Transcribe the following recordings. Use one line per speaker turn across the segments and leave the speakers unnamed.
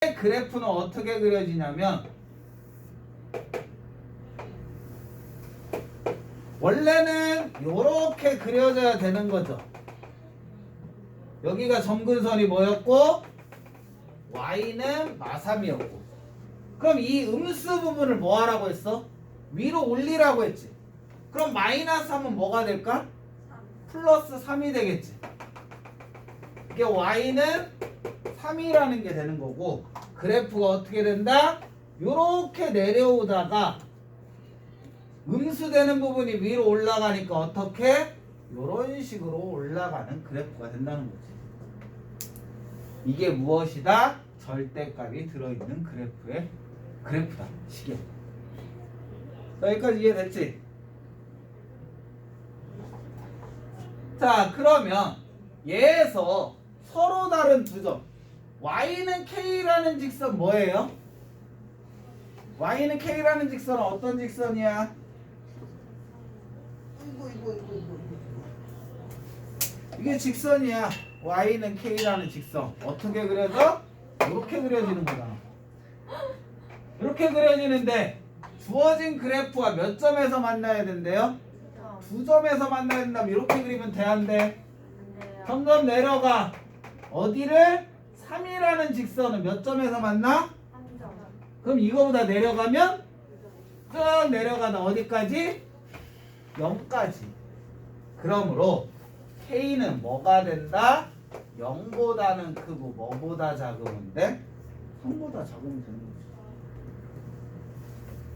그래프는 어떻게 그려지냐면 원래는 이렇게 그려져야 되는 거죠. 여기가 점근선이 뭐였고 y는 마삼이었고, 그럼 이 음수 부분을 뭐 하라고 했어? 위로 올리라고 했지. 그럼 마이너스 하면 뭐가 될까? 플러스 3이 되겠지. 이게 y는 3이라는 게 되는 거고, 그래프가 어떻게 된다? 요렇게 내려오다가 음수되는 부분이 위로 올라가니까 어떻게? 요런 식으로 올라가는 그래프가 된다는 거지. 이게 무엇이다? 절대값이 들어있는 그래프다. 시계. 여기까지 이해됐지? 자, 그러면 얘에서 서로 다른 두 점, y는 k라는 직선 뭐예요? y는 k라는 직선은 어떤 직선이야? 이게 직선이야. y는 k라는 직선. 어떻게 그려져? 이렇게 그려지는 거잖아. 이렇게 그려지는데 주어진 그래프가 몇 점에서 만나야 된대요? 두 점에서 만나야 된다면 이렇게 그리면 돼, 안 돼? 점점 내려가. 어디를? 3이라는 직선은 몇 점에서 만나? 그럼 이거보다 내려가면 쭉 내려가다 어디까지? 0까지. 그러므로 K는 뭐가 된다? 0보다는 크고 뭐보다 작으면데 3보다 작으면 되는 거죠.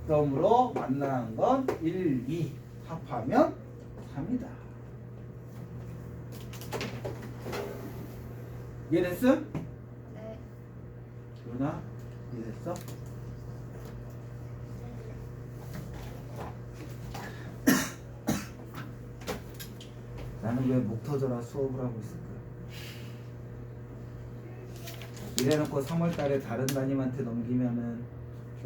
그러므로 만나는 건 1, 2 합하면 3이다. 이해됐음?
네.
누나 이해됐어? 나는 왜 목 터져라 수업을 하고 있을까? 이래놓고 3월달에 다른 담임한테 넘기면은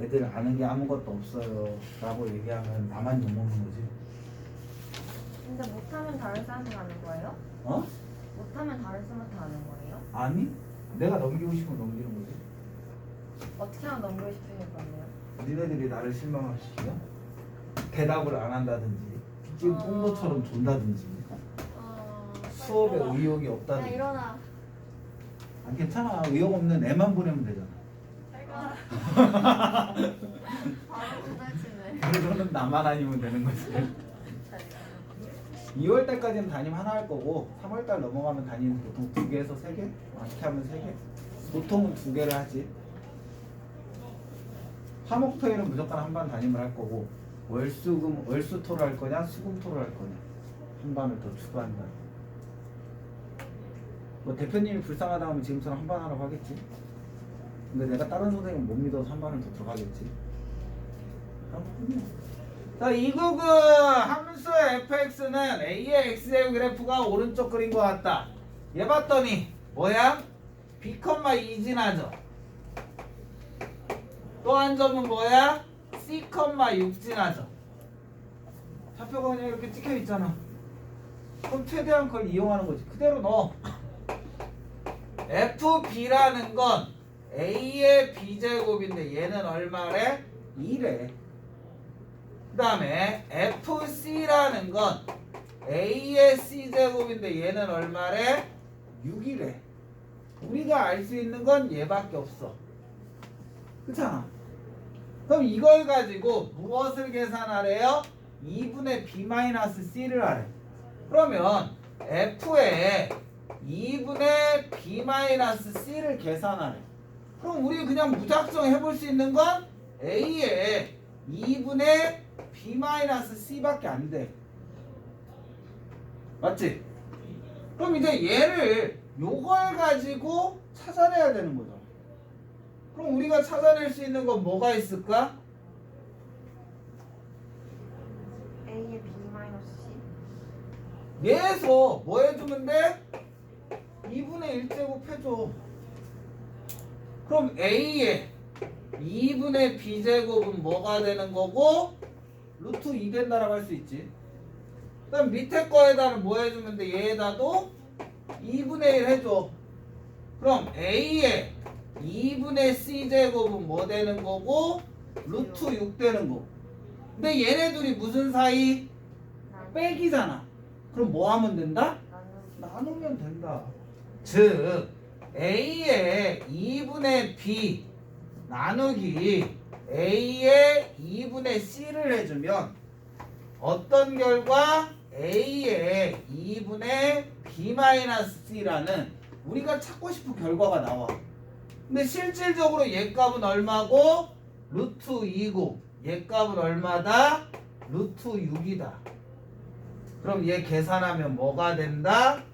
애들 아는 게 아무것도 없어요 라고 얘기하면 나만 욕먹는 거지.
근데 못하면 다른 쌤한테 가는 거예요?
어?
못하면 다른 쌤한테 가는 거예요?
아니? 내가 넘기고 싶으면 넘기는 거지.
어떻게 하면 넘기고 싶으실 건데요?
니네들이 나를 실망시키냐? 대답을 안 한다든지 지금 뽕도처럼 존다든지 수업에 의욕이
야
없다든지.
일어나.
아, 괜찮아. 의욕 없는 애만 보내면 되잖아.
바로 도달치네.
그러면 나만 아니면 되는 거지. 2월달까지는 담임 하나 할 거고 3월달 넘어가면 담임 보통 2개에서 3개? 많게 하면 3개? 보통은 2개를 하지. 화목토일은 무조건 한 반 담임을 할 거고 월수토를 할 거냐 수금토를 할 거냐 한 반을 더 추가한다. 뭐 대표님이 불쌍하다 하면 지금처럼 한 반 하라고 하겠지. 근데 내가 다른 선생님 못 믿어서 한 반을 더 들어가겠지. 자, 이국은 함수 fx는 a의 x제곱 그래프가 오른쪽 그린 것 같다. 얘 봤더니 뭐야? b, 2 지나죠. 또 한 점은 뭐야? c, 6 지나죠. 좌표가 그냥 이렇게 찍혀 있잖아. 그럼 최대한 그걸 이용하는 거지. 그대로 넣어. fb라는 건 a의 b제곱인데 얘는 얼마래? 2래. 그 다음에 fc라는 건 a의 c제곱인데 얘는 얼마래? 6이래. 우리가 알 수 있는 건 얘밖에 없어. 그렇잖아. 그럼 이걸 가지고 무엇을 계산하래요? 2분의 b-c를 하래. 그러면 f에 2분의 b-c를 계산하래. 그럼 우리 그냥 무작정 해볼 수 있는 건 a에 2분의 b-c밖에 안 돼. 맞지? 그럼 이제 얘를 요걸 가지고 찾아내야 되는 거죠. 그럼 우리가 찾아낼 수 있는 건 뭐가 있을까?
a의 b-c.
얘에서 뭐 해주면 돼? 2분의 1제곱 해줘. 그럼 a의 2분의 b제곱은 뭐가 되는 거고? 루트 2 된다라고 할 수 있지. 그럼 밑에 거에다는 뭐 해주면 돼? 얘에다도 2분의 1 해줘. 그럼 a의 2분의 c제곱은 뭐 되는 거고 루트 6 되는 거고. 근데 얘네 둘이 무슨 사이? 빼기잖아. 그럼 뭐 하면 된다? 나누면 된다. 즉 A의 2분의 B 나누기 A의 2분의 C를 해주면 어떤 결과? A의 2분의 B-C라는 우리가 찾고 싶은 결과가 나와. 근데 실질적으로 얘 값은 얼마고? 루트 2고 얘 값은 얼마다? 루트 6이다. 그럼 얘 계산하면 뭐가 된다?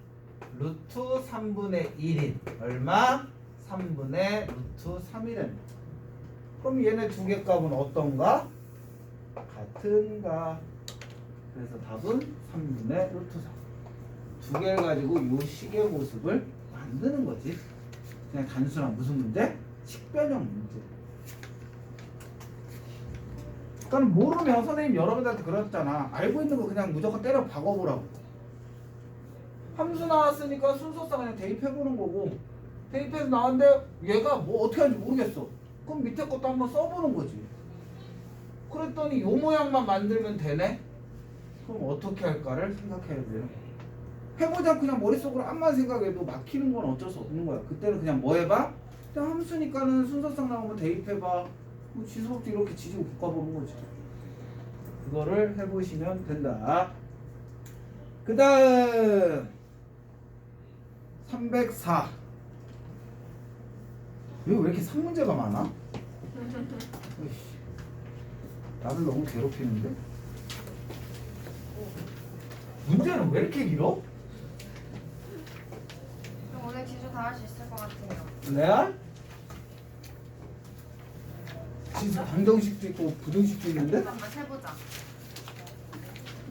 루트 3분의 1인 얼마? 3분의 루트 3이 된다. 그럼 얘네 두 개 값은 어떤가? 같은가? 그래서 답은 3분의 루트 3. 두 개를 가지고 이 식의 모습을 만드는 거지. 그냥 단순한 무슨 문제? 식변형 문제. 그러니까 모르면 선생님 여러분들한테 그랬잖아. 알고 있는 거 그냥 무조건 때려 박아보라고. 함수 나왔으니까 순서상 그냥 대입해보는 거고, 대입해서 나왔는데 얘가 뭐 어떻게 하는지 모르겠어. 그럼 밑에 것도 한번 써보는 거지. 그랬더니 요 모양만 만들면 되네? 그럼 어떻게 할까를 생각해야 돼요. 해보지 않고 그냥 머릿속으로 암만 생각해도 막히는 건 어쩔 수 없는 거야. 그때는 그냥 뭐 해봐? 그냥 함수니까는 순서상 나오면 대입해봐. 뭐 지수법도 이렇게 지지고 볶아보는 거지. 그거를 해보시면 된다. 그 다음 304. 왜 이렇게 상문제가 많아? 으이씨, 나를 너무 괴롭히는데? 문제는 왜 이렇게 길어?
그럼 오늘 지수 다 할 수 있을 것 같아요.
레알? 진짜 방정식도 있고 부등식도 있는데?
한번 해보자.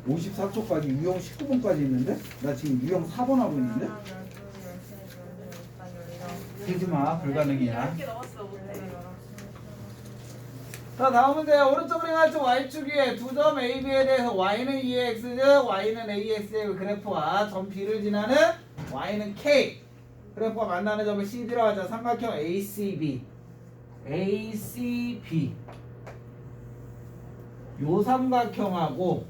54초까지 유형 19번까지 있는데? 나 지금 유형 4번 하고 있는데? 되지마, 불가능이야.
이렇게 넘었어 못해.
자, 다음 문제. 오른쪽 그림같이 y축 위에 두 점 A, B에 대해서 y는 2x, y는 ax의 그래프와 점 B를 지나는 y는 k 그래프가 만나는 점을 CD라고 하자. 삼각형 ACB ACB 요 삼각형하고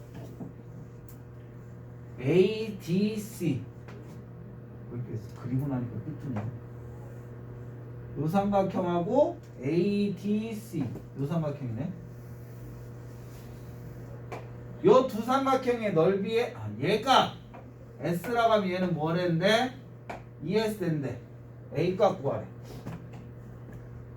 ADC 이렇게 그리고 나니까 삐뚤네. 요 삼각형하고 ADC 요 삼각형이네. 요 두 삼각형의 넓이의 얘가 S라고 하면 얘는 뭐랬는데? ES인데 A 값 구하래.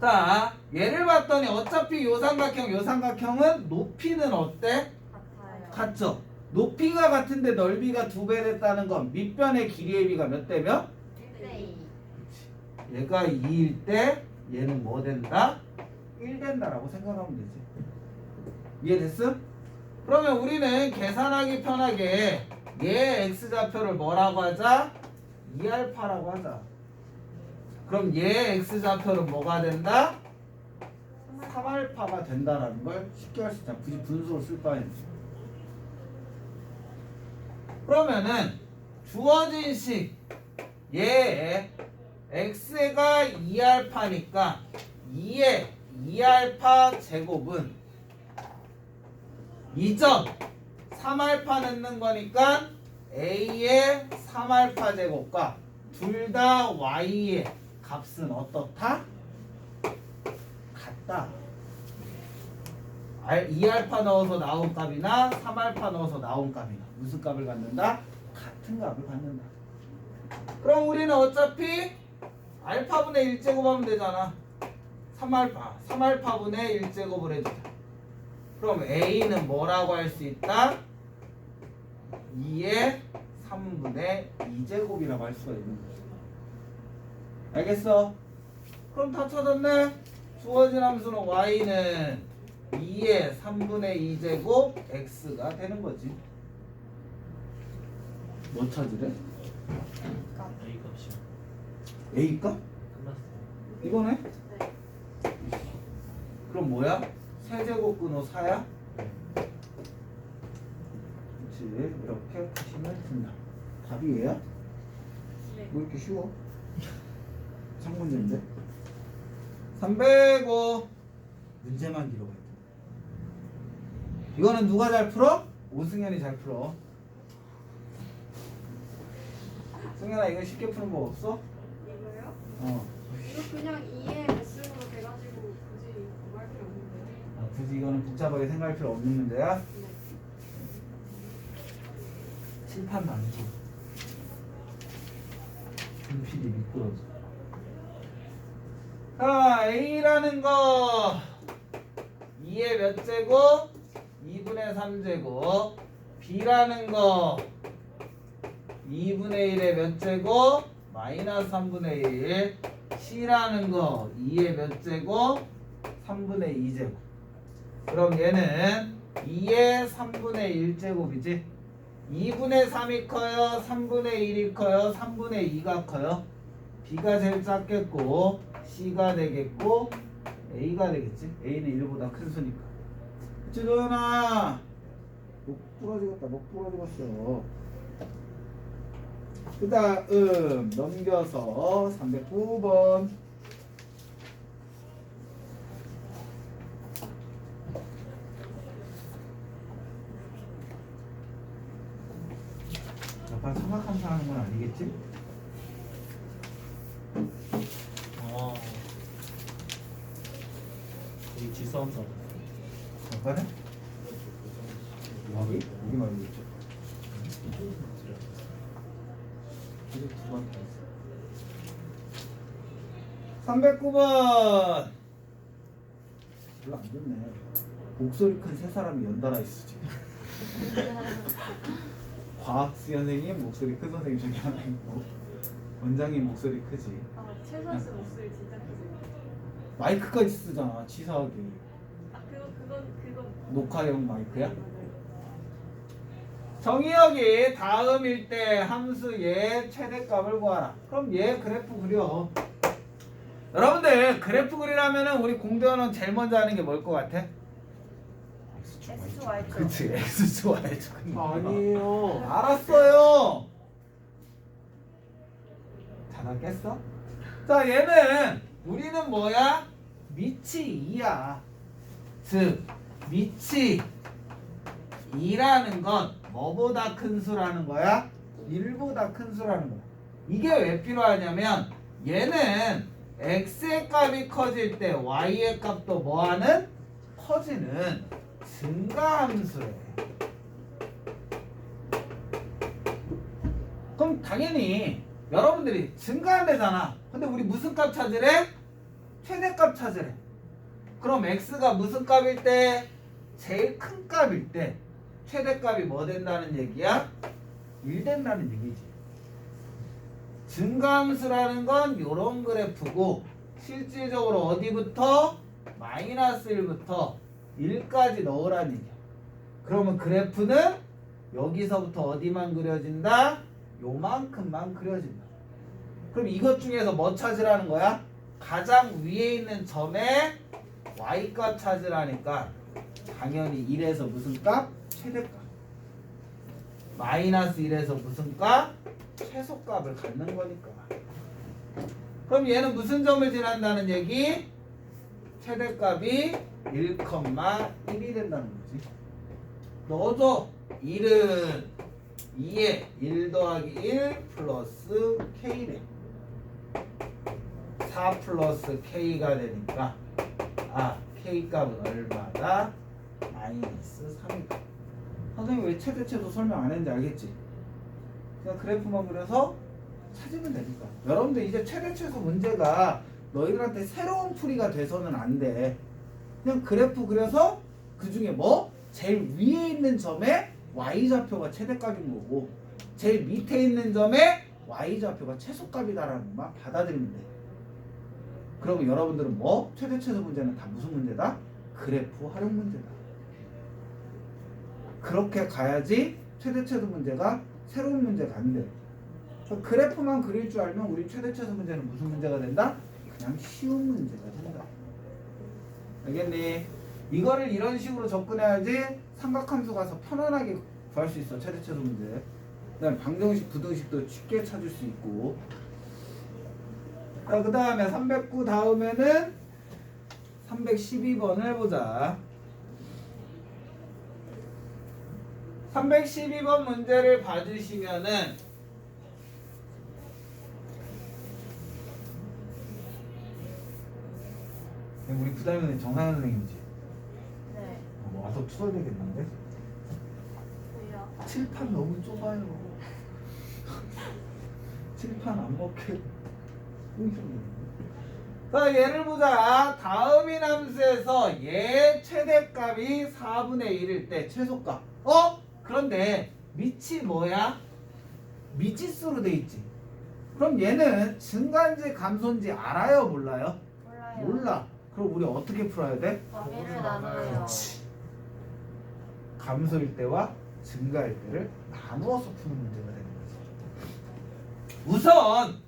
자, 얘를 봤더니 어차피 요 삼각형은 높이는 어때?
같아요.
같죠? 높이가 같은데 넓이가 2배 됐다는 건 밑변의 길이의 비가 몇 대 몇?
1대2.
얘가 2일 때 얘는 뭐 된다? 1 된다라고 생각하면 되지. 이해됐음? 그러면 우리는 계산하기 편하게 얘 x좌표를 뭐라고 하자? 2알파라고 하자. 그럼 얘 x좌표는 뭐가 된다? 3알파가 된다라는 걸 쉽게 할 수 있잖아. 굳이 분수를 쓸 바에는. 그러면은 주어진 식 얘 x가 2알파니까 2의 2알파 제곱은 2점 3알파 넣는 거니까 a의 3알파 제곱과 둘 다 y의 값은 어떻다? 같다. 2알파 넣어서 나온 값이나 3알파 넣어서 나온 값이나 무슨 값을 갖는다? 같은 값을 갖는다. 그럼 우리는 어차피 알파분의 1제곱 하면 되잖아. 3알파분의 1제곱을 해주자. 그럼 a는 뭐라고 할 수 있다? 2의 3분의 2제곱이라고 할 수가 있는 거지. 알겠어? 그럼 다 찾았네? 주어진 함수는 y는 2의 3분의 2제곱 x가 되는 거지. 뭐 찾으래?
A 값이요.
a 값?
끝났어요.
이거네?
네.
그럼 뭐야? 세제곱 근호 4야?
네.
그렇지. 이렇게 푸시면 된다. 답이 얘야?
네.
뭐 이렇게 쉬워? 3문제인데? 305 문제만 기록해. 이거는 누가 잘 풀어? 오승현이 잘 풀어. 승현아 이거 쉽게 푸는 법 없어?
이거요?
어.
이거 그냥 2의 S로 돼가지고 굳이 그거 할 필요 없는데.
굳이 이거는 복잡하게 생각할 필요 없는 문제야?
네.
칠판 만지. 분필이 미끄러져. 자, A라는 거 2의 몇 제곱? 2분의 3제곱. B라는 거 2분의 1의 몇 제곱? 마이너스 3분의 1. C라는 거 2의 몇 제곱? 3분의 2제곱. 그럼 얘는 2의 3분의 1제곱이지. 2분의 3이 커요? 3분의 1이 커요? 3분의 2가 커요? B가 제일 작겠고 C가 되겠고 A가 되겠지. A는 1보다 큰 수니까. 그치 도현아? 목 부러지겠다. 목 부러지겠어. 그 다음 넘겨서 309번. 약간 생각하면서 하는 건 아니겠지?
이 지수함수
약간은? 여기? 여기 말이겠죠? 이제 두번 더. 309번. 별로 안 좋네. 목소리 큰 세 사람이 연달아 있어 지금. 과학수 선생님 목소리 큰 선생님 저기 하나 있고 원장님 목소리 크지.
아, 최선수 목소리 진짜 크세요.
마이크까지 쓰잖아 치사하게.
아, 그거.
녹화용 마이크야?
맞아요.
정의역이 다음일 때 함수의 최대값을 구하라. 그럼 얘 그래프 그려. 여러분들 그래프 그리려면은 우리 공대원은 제일 먼저 하는 게 뭘 것 같아?
X, Y.
그치 X, Y.
아니에요.
알았어요. 자다 깼어? 자 얘는 우리는 뭐야? 밑이 2야. 즉 밑이 2라는 건 뭐보다 큰 수라는 거야? 1보다 큰 수라는 거야. 이게 왜 필요하냐면 얘는 x의 값이 커질 때 y의 값도 뭐하는? 커지는 증가함수래. 그럼 당연히 여러분들이 증가한대잖아. 근데 우리 무슨 값 찾으래? 최대값 찾으래. 그럼 x가 무슨 값일 때? 제일 큰 값일 때 최대값이 뭐 된다는 얘기야? 1 된다는 얘기지. 증가함수라는 건 요런 그래프고 실질적으로 어디부터? 마이너스 1부터 1까지 넣으라는 얘기야. 그러면 그래프는 여기서부터 어디만 그려진다? 요만큼만 그려진다. 그럼 이것 중에서 뭐 찾으라는 거야? 가장 위에 있는 점에 y값 찾으라니까 당연히 1에서 무슨 값? 최대값. 마이너스 1에서 무슨 값? 최소값을 갖는 거니까. 그럼 얘는 무슨 점을 지난다는 얘기? 최대값이 1,1이 된다는 거지. 넣어줘. 1은 2에 1 더하기 1 플러스 K래. 4 플러스 K가 되니까 K값은 얼마다? 마이너스 3이다. 선생님 왜 최대체도 설명 안 했는지 알겠지? 그냥 그래프만 그려서 찾으면 되니까. 여러분들 이제 최대체수 문제가 너희들한테 새로운 풀이가 돼서는 안 돼. 그냥 그래프 그려서 그 중에 뭐? 제일 위에 있는 점에 y좌표가 최대값인 거고 제일 밑에 있는 점에 y좌표가 최소값이다라는 것만 받아들이면 돼. 그러면 여러분들은 뭐? 최대체수 문제는 다 무슨 문제다? 그래프 활용 문제다. 그렇게 가야지 최대체수 문제가 새로운 문제가 안 돼. 그래프만 그릴 줄 알면 우리 최대체수 문제는 무슨 문제가 된다? 그냥 쉬운 문제가 된다. 알겠니? 이거를 이런 식으로 접근해야지 삼각함수 가서 편안하게 구할 수 있어. 최대체수 문제. 그다음에 방정식, 부등식도 쉽게 찾을 수 있고. 자, 그 다음에 309 다음에는 312번을 보자. 312번 문제를 봐주시면은 우리 부담이는 정상현 선생님이지?
네.
와서 투덜대겠는데?
왜요?
칠판 너무 좁아요. 칠판 안 먹게. 자, 얘를 보자. 다음인 함수에서 얘 최대값이 4분의 1일 때 최소값. 그런데 밑이 뭐야? 미지수로 돼 있지. 그럼 얘는 증가인지 감소인지 알아요, 몰라요?
몰라요.
몰라. 그럼 우리 어떻게 풀어야 돼?
범위를 나눠요.
감소일 때와 증가일 때를 나누어서 푸는 문제가 되는 거지. 우선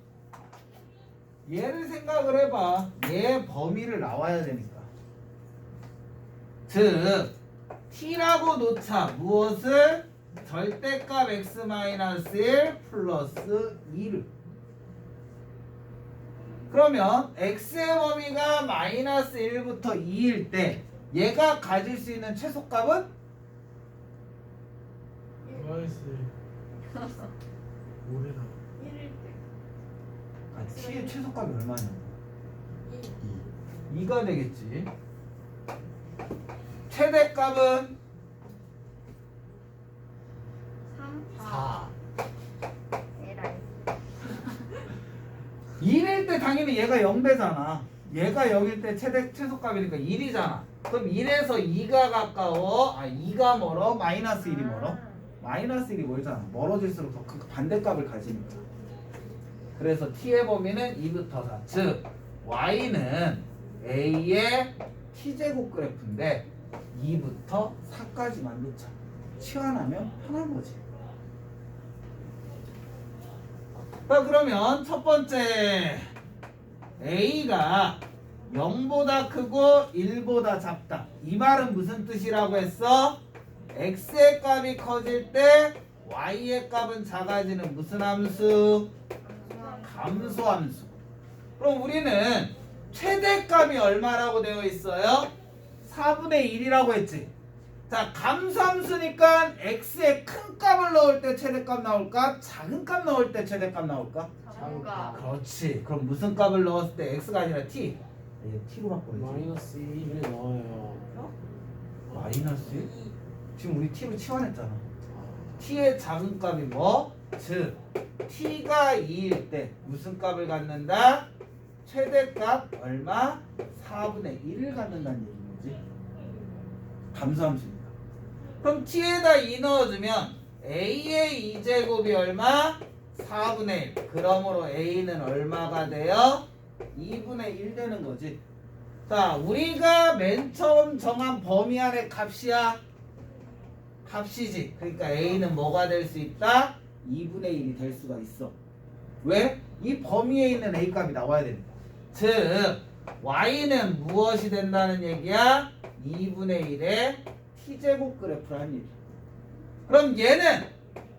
얘를 생각을 해봐. 얘 범위를 나와야 되니까. 즉 t라고 놓자. 무엇을? 절대값 x-1 플러스 2를. 그러면 x의 범위가 마이너스 1부터 2일 때 얘가 가질 수 있는 최소값은?
나이스. 오래라.
1일 때.
아, t의 최소값이 얼마냐고.
2.
2가 되겠지. 최대값은
3,
4.
에라이.
1일 때 당연히 얘가 0되잖아. 얘가 0일 때 최소값이니까 1이잖아. 그럼 1에서 2가 가까워. 2가 멀어? 마이너스 1이 멀어? 마이너스 1이 멀잖아. 멀어질수록 더 큰 반대값을 가지니까. 그래서 t의 범위는 2부터 4. 즉 y는 a의 t제곱 그래프인데 2부터 4까지만 놓자. 치환하면 편한 거지. 자, 그러면 첫 번째 a가 0보다 크고 1보다 작다. 이 말은 무슨 뜻이라고 했어? x의 값이 커질 때 y의 값은 작아지는 무슨 함수? 감소함수. 그럼 우리는 최대값이 얼마라고 되어 있어요? 4분의 1이라고 했지. 자, 감소함수니까 x의 큰 값을 넣을 때 최대값 나올까? 작은 값 넣을 때 최대값 나올까?
작은가.
그렇지. 그럼 무슨 값을 넣었을 때 x가 아니라 t? 얘 t로 바꿔야지.
마이너스 1을 넣어요.
마이너스 1? 지금 우리 t로 치환했잖아. t의 작은 값이 뭐? 즉 t가 2일 때 무슨 값을 갖는다? 최대값 얼마? 4분의 1을 갖는다는 얘기인 거지. 감소함수니까. 그럼 t에다 2 넣어주면 a의 2제곱이 얼마? 4분의 1. 그러므로 a는 얼마가 돼요? 2분의 1 되는 거지. 자, 우리가 맨 처음 정한 범위 안의 값이야. 값이지. 그러니까 a는 뭐가 될 수 있다? 2분의 1이 될 수가 있어. 왜? 이 범위에 있는 a 값이 나와야 되니까. 즉 y는 무엇이 된다는 얘기야? 2분의 1의 t제곱 그래프라는 얘기야. 그럼 얘는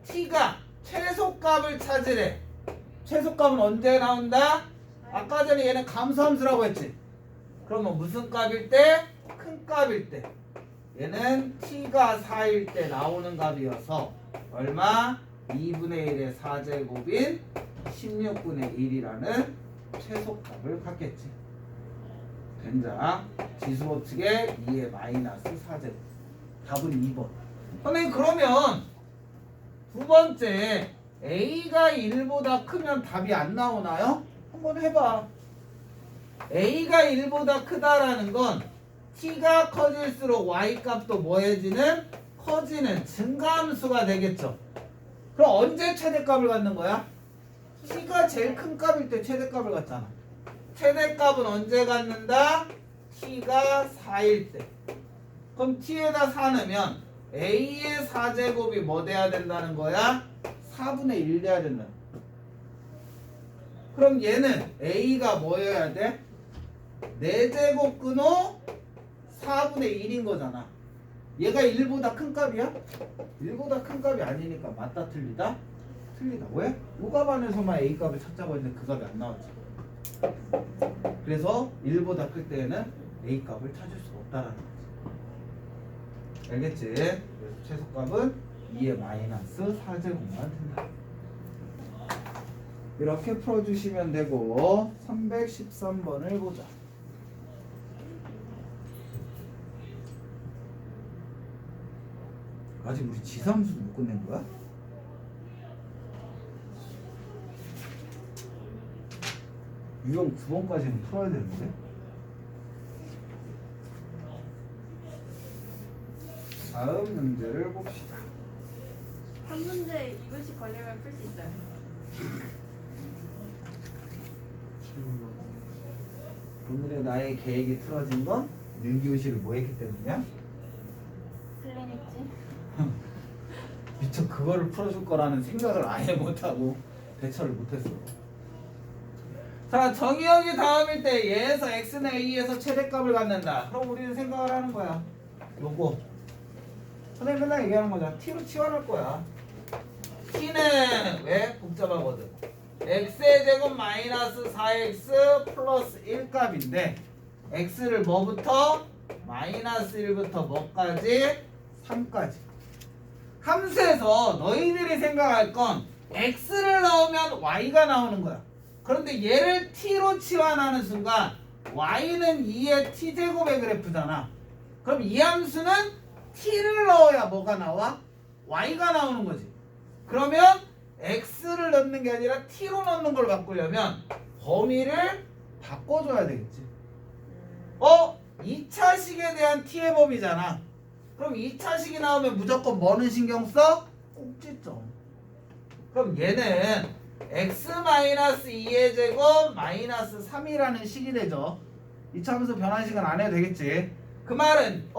t가 최소값을 찾으래. 최소값은 언제 나온다? 아까 전에 얘는 감소함수라고 했지. 그러면 무슨 값일 때? 큰 값일 때. 얘는 t가 4일 때 나오는 값이어서 얼마? 2분의 1의 4제곱인 16분의 1이라는 최소값을 갖겠지. 된자 지수로 측에 2의 마이너스 4제곱. 답은 2번. 선생님, 그러면 두 번째 a가 1보다 크면 답이 안 나오나요? 한번 해봐. a가 1보다 크다라는 건 t가 커질수록 y 값도 뭐해지는? 커지는 증가함수가 되겠죠. 그럼 언제 최대값을 갖는 거야? t가 제일 큰 값일 때 최대값을 갖잖아. 최대값은 언제 갖는다? t가 4일 때. 그럼 t에다 4 넣으면 a의 4제곱이 뭐 돼야 된다는 거야? 4분의 1 돼야 된다. 그럼 얘는 a가 뭐여야 돼? 4제곱 끊어 4분의 1인 거잖아. 얘가 1보다 큰 값이야? 1보다 큰 값이 아니니까 맞다 틀리다? 틀리다. 왜? 요값 안에서만 a 값을 찾자고 했는데 그 값이 안 나왔지. 그래서 1보다 클 때에는 A 값을 찾을 수 없다라는 거지. 알겠지? 그래서 최소값은 2의 마이너스 4제곱만 된다. 이렇게 풀어주시면 되고 313번을 보자. 아직 우리 지상수도 못 끝낸 거야? 유형 9번까지는 풀어야 되는데. 다음 문제를 봅시다.
한 문제 2분씩 걸리면 풀 수 있어요.
오늘의 나의 계획이 틀어진 건 능기호식을 뭐 했기 때문이야?
클리닉지?
미처 그거를 풀어줄 거라는 생각을 아예 못하고 대처를 못했어. 자, 정의역이 다음일 때 얘에서 x는 a에서 최대값을 갖는다. 그럼 우리는 생각을 하는 거야. 요거 선생님 맨날 얘기하는 거잖아. t로 치환할 거야. t는 왜? 복잡하거든. x의 제곱 마이너스 4x 플러스 1 값인데 x를 뭐부터? 마이너스 1부터 뭐까지? 3까지. 함수에서 너희들이 생각할 건 x를 넣으면 y가 나오는 거야. 그런데 얘를 t로 치환하는 순간 y는 2의 t제곱의 그래프잖아. 그럼 이 함수는 t를 넣어야 뭐가 나와? y가 나오는 거지. 그러면 x를 넣는 게 아니라 t로 넣는 걸 바꾸려면 범위를 바꿔줘야 되겠지. 2차식에 대한 t의 범위잖아. 그럼 2차식이 나오면 무조건 뭐는 신경 써? 꼭지점. 그럼 얘는 x-2의 제곱 마이너스 3이라는 식이 되죠. 이차함수 변환식은 안 해도 되겠지. 그 말은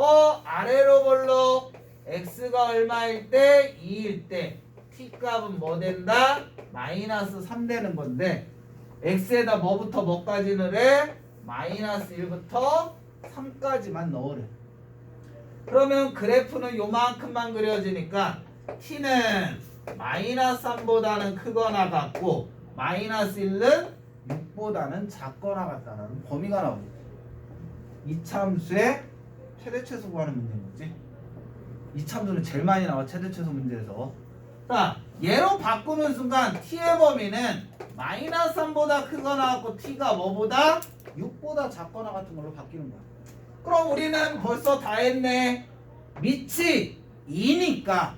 아래로 볼록 x가 얼마일 때? 2일 때 t값은 뭐 된다? 마이너스 3 되는 건데 x에다 뭐부터 뭐까지 넣으래? 마이너스 1부터 3까지만 넣으래. 그러면 그래프는 요만큼만 그려지니까 t는 마이너스 3보다는 크거나 같고 마이너스 1은 6보다는 작거나 같다는 범위가 나오죠. 이차함수의 최대 최소 구하는 문제인 거지. 이차함수는 제일 많이 나와 최대 최소 문제에서. 자, 얘로 바꾸는 순간 t의 범위는 마이너스 3보다 크거나 같고 t가 뭐보다? 6보다 작거나 같은 걸로 바뀌는 거야. 그럼 우리는 벌써 다 했네. 밑이 2니까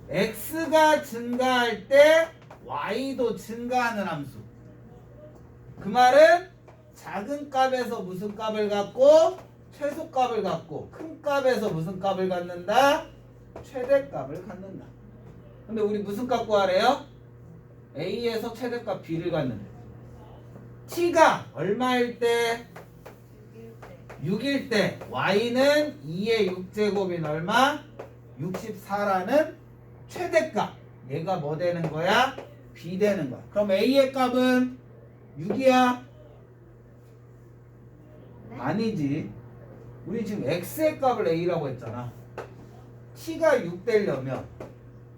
x가 증가할 때 y도 증가하는 함수. 그 말은 작은 값에서 무슨 값을 갖고 최소값을 갖고 큰 값에서 무슨 값을 갖는다? 최대값을 갖는다. 근데 우리 무슨 값 구하래요? a에서 최대값 b를 갖는다. t가 얼마일 때? 6일 때 y는 2의 6제곱인 얼마? 64라는 최대값. 얘가 뭐 되는 거야? b 되는 거야. 그럼 a의 값은 6이야?
네?
아니지. 우리 지금 x의 값을 a라고 했잖아. t가 6 되려면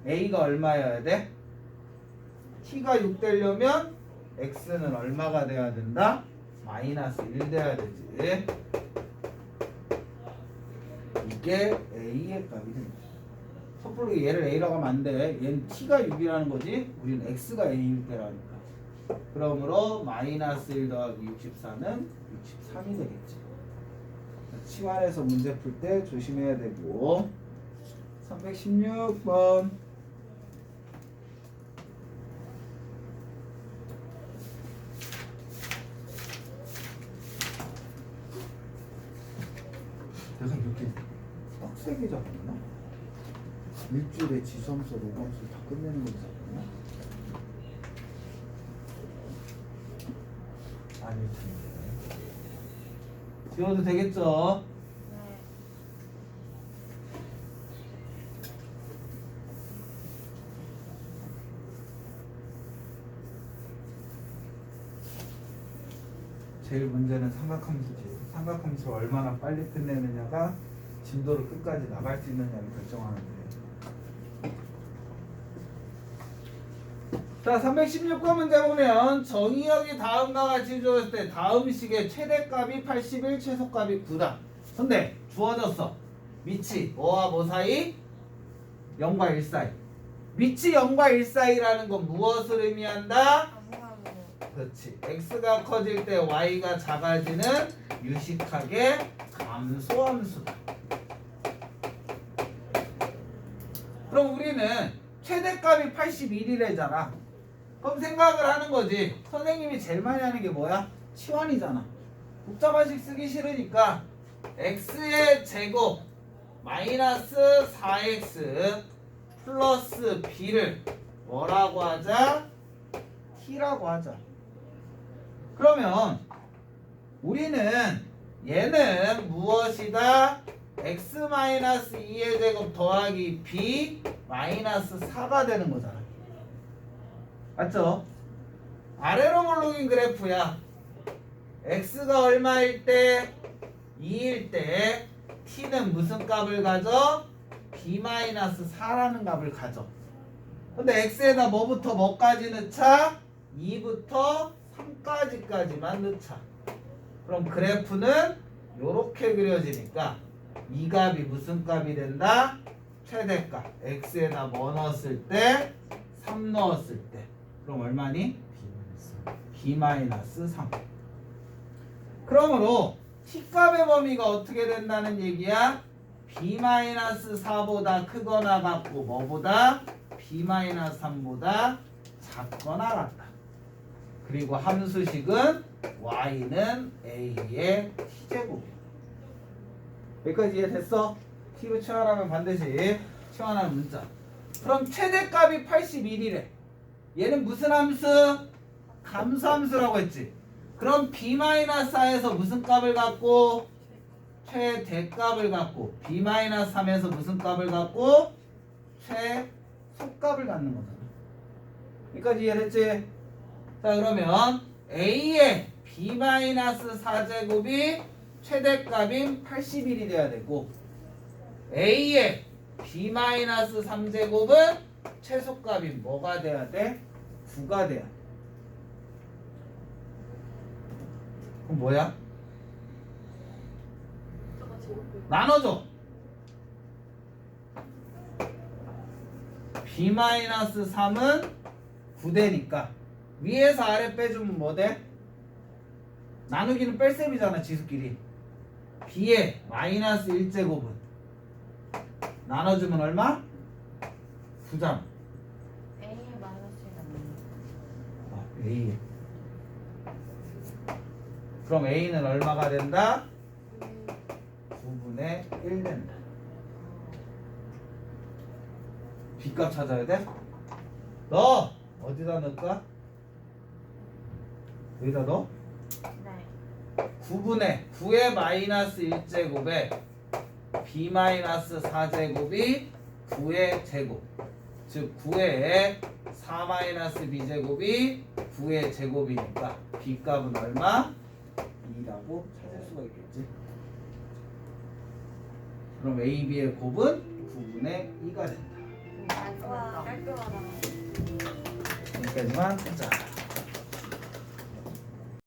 a가 얼마여야 돼? t가 6 되려면 x는 얼마가 돼야 된다? 마이너스 1 돼야 되지. 이게 a의 값이 됩니다. 섣불로 얘를 a라고 하면 안 돼. 얘는 t가 6이라는 거지. 우리는 x가 a일 때라니까. 그러므로 마이너스 1 더하기 64는 63이 되겠지. 치환해서 문제 풀 때 조심해야 되고. 316번. 내가 이렇게 빡세게 잡았나? 일주일에 지수함수, 로함수 다 끝내는 거 잡았나? 아닐 텐데. 지워도 되겠죠?
네.
제일 문제는 삼각함수지. 삼각함수를 얼마나 빨리 끝내느냐가 진도를 끝까지 나갈 수 있느냐를 결정하는데. 자, 자, 316번 문제 보면 정의역이 다음과 같이 주어졌을 때 다음 식의 최대값이 81, 최소값이 9다. 근데 주어졌어. 밑이 뭐와 뭐 사이? 0과 1 사이. 밑이 0과 1 사이라는 건 무엇을 의미한다?
아무하고
그렇지. x가 커질 때 y가 작아지는 유식하게 감소함수다. 그럼 우리는 최대값이 81이래잖아. 그럼 생각을 하는 거지. 선생님이 제일 많이 하는 게 뭐야? 치환이잖아. 복잡한식 쓰기 싫으니까 x의 제곱 마이너스 4x 플러스 b를 뭐라고 하자? t라고 하자. 그러면 우리는 얘는 무엇이다? x 마이너스 2의 제곱 더하기 b 마이너스 4가 되는 거잖아. 맞죠? 아래로 몰록인 그래프야. x가 얼마일 때? 2일 때 t는 무슨 값을 가져? b-4라는 값을 가져. 근데 x에다 뭐부터 뭐까지 넣자? 2부터 3까지만 넣자. 그럼 그래프는 요렇게 그려지니까 이 값이 무슨 값이 된다? 최대값. x에다 뭐 넣었을 때? 3 넣었을 때. 그럼 얼마니? b-3. 그러므로 t값의 범위가 어떻게 된다는 얘기야? b-4보다 크거나 같고 뭐보다? b-3보다 작거나 같다. 그리고 함수식은 y는 a의 t제곱이야. 여기까지 이해됐어? t로 치환하면 반드시 치환하는 문자. 그럼 최대값이 81이래. 얘는 무슨 함수? 감소함수라고 했지. 그럼 b-4에서 무슨 값을 갖고? 최대값을 갖고 b-3에서 무슨 값을 갖고? 최소값을 갖는 거잖아. 여기까지 이해됐지? 자, 그러면 a의 b-4제곱이 최대값인 81이 돼야 되고 a의 b-3제곱은 최소값인 뭐가 돼야 돼? 9가 돼야 돼. 그럼 뭐야?
저거 제곱이요.
나눠줘. b-3은 9대니까 위에서 아래 빼주면 뭐 돼? 나누기는 뺄셈이잖아, 지수끼리. b의 마이너스 1제곱은 나눠주면 얼마? 9잖아.
A의 마이너스가
A. 그럼 A는 얼마가 된다? 9분의 1 된다. B값 찾아야 돼? 너 어디다 넣을까? 여기다 넣어?
네.
9분의 9의 마이너스 1제곱에 b 마이너스 4제곱이 9의 제곱. 즉 9의 4 마이너스 b제곱이 9의 제곱이니까 b값은 얼마? 2라고 찾을 수가 있겠지. 그럼 a, b의 곱은 9분의 2가 된다.
깔끔하다.
깔끔하다.
여기까지만 하자.